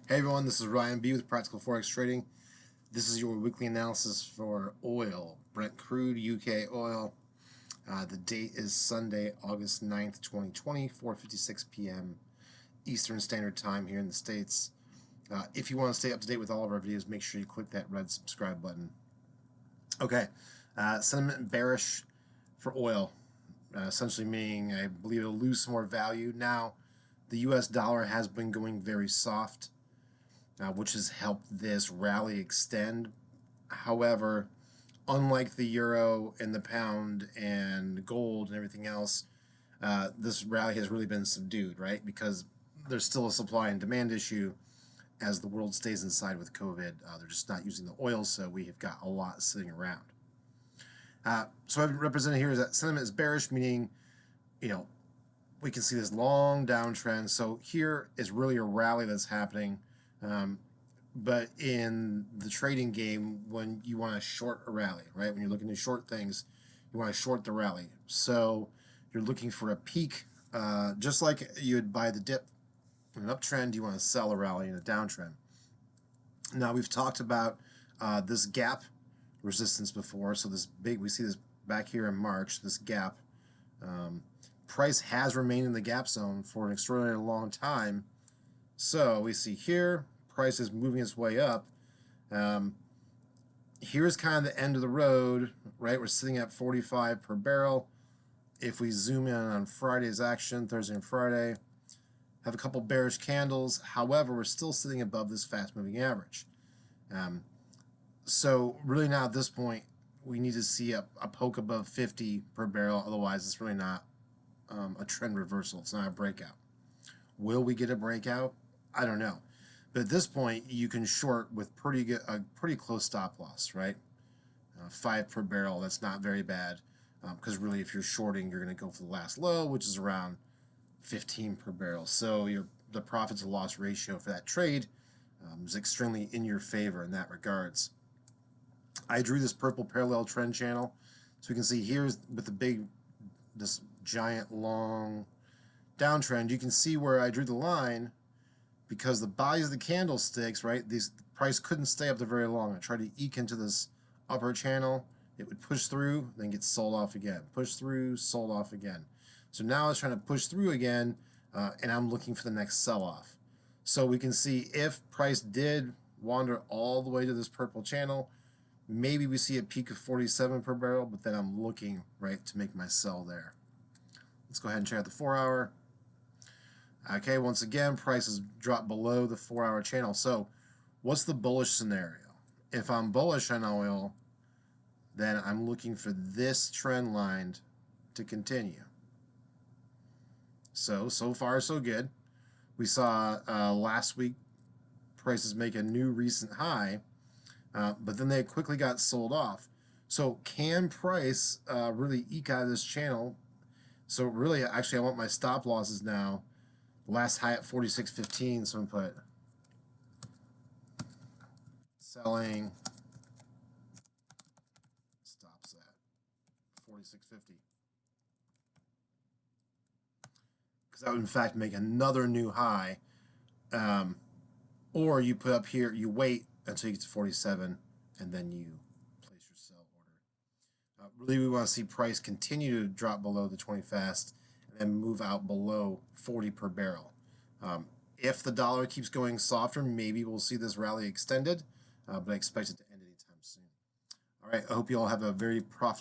Hey everyone, this is Ryan B with Practical Forex Trading. This is your weekly analysis for oil, Brent Crude, UKOIL. The date is Sunday, August 9th, 2020, 4:56 p.m. Eastern Standard Time here in the States. If you want to stay up to date with all of our videos, make sure you click that red subscribe button. Okay, sentiment bearish for oil, essentially meaning I believe it'll lose some more value. Now, the US dollar has been going very soft, which has helped this rally extend. However, unlike the euro and the pound and gold and everything else, this rally has really been subdued, right? Because there's still a supply and demand issue as the world stays inside with COVID. They're just not using the oil, so we have got a lot sitting around. So I've represented here is that sentiment is bearish, meaning, we can see this long downtrend. So here is really a rally that's happening. But in the trading game, when you want to short a rally, right? When you're looking to short things, you want to short the rally. So you're looking for a peak, just like you would buy the dip in an uptrend, you want to sell a rally in a downtrend. Now, we've talked about this gap resistance before. So we see this back here in March, this gap. Price has remained in the gap zone for an extraordinarily long time. So we see here, price is moving its way up. Here's kind of the end of the road, right? We're sitting at 45 per barrel. If we zoom in on Friday's action, Thursday and Friday, have a couple bearish candles. However, we're still sitting above this fast-moving average. So really now at this point, we need to see a poke above 50 per barrel. Otherwise, it's really not a trend reversal. It's not a breakout. Will we get a breakout? I don't know. But at this point, you can short with a pretty close stop loss, right? 5 per barrel, that's not very bad. Because really, if you're shorting, you're going to go for the last low, which is around 15 per barrel. So the profit to loss ratio for that trade is extremely in your favor in that regards. I drew this purple parallel trend channel. So we can see here's with this giant long downtrend, you can see where I drew the line because the bodies of the candlesticks, right, the price couldn't stay up there very long. I tried to eke into this upper channel. It would push through, then get sold off again. Push through, sold off again. So now it's trying to push through again, and I'm looking for the next sell-off. So we can see if price did wander all the way to this purple channel, maybe we see a peak of 47 per barrel, but then I'm looking, right, to make my sell there. Let's go ahead and check out the 4-hour. Okay, once again, prices drop below the 4-hour channel. So what's the bullish scenario? If I'm bullish on oil, then I'm looking for this trend line to continue. So far, so good. We saw last week prices make a new recent high, but then they quickly got sold off. So can price really eke out of this channel? So really, actually, I want my stop losses now. Last high at 46.15, so I'm going to put selling, stops at 46.50. Because that would, in fact, make another new high. Or you put up here, you wait until you get to 47, and then you place your sell order. Really, we want to see price continue to drop below the 20 fast and then move out below 40 per barrel. If the dollar keeps going softer, maybe we'll see this rally extended, but I expect it to end anytime soon. All right, I hope you all have a very profitable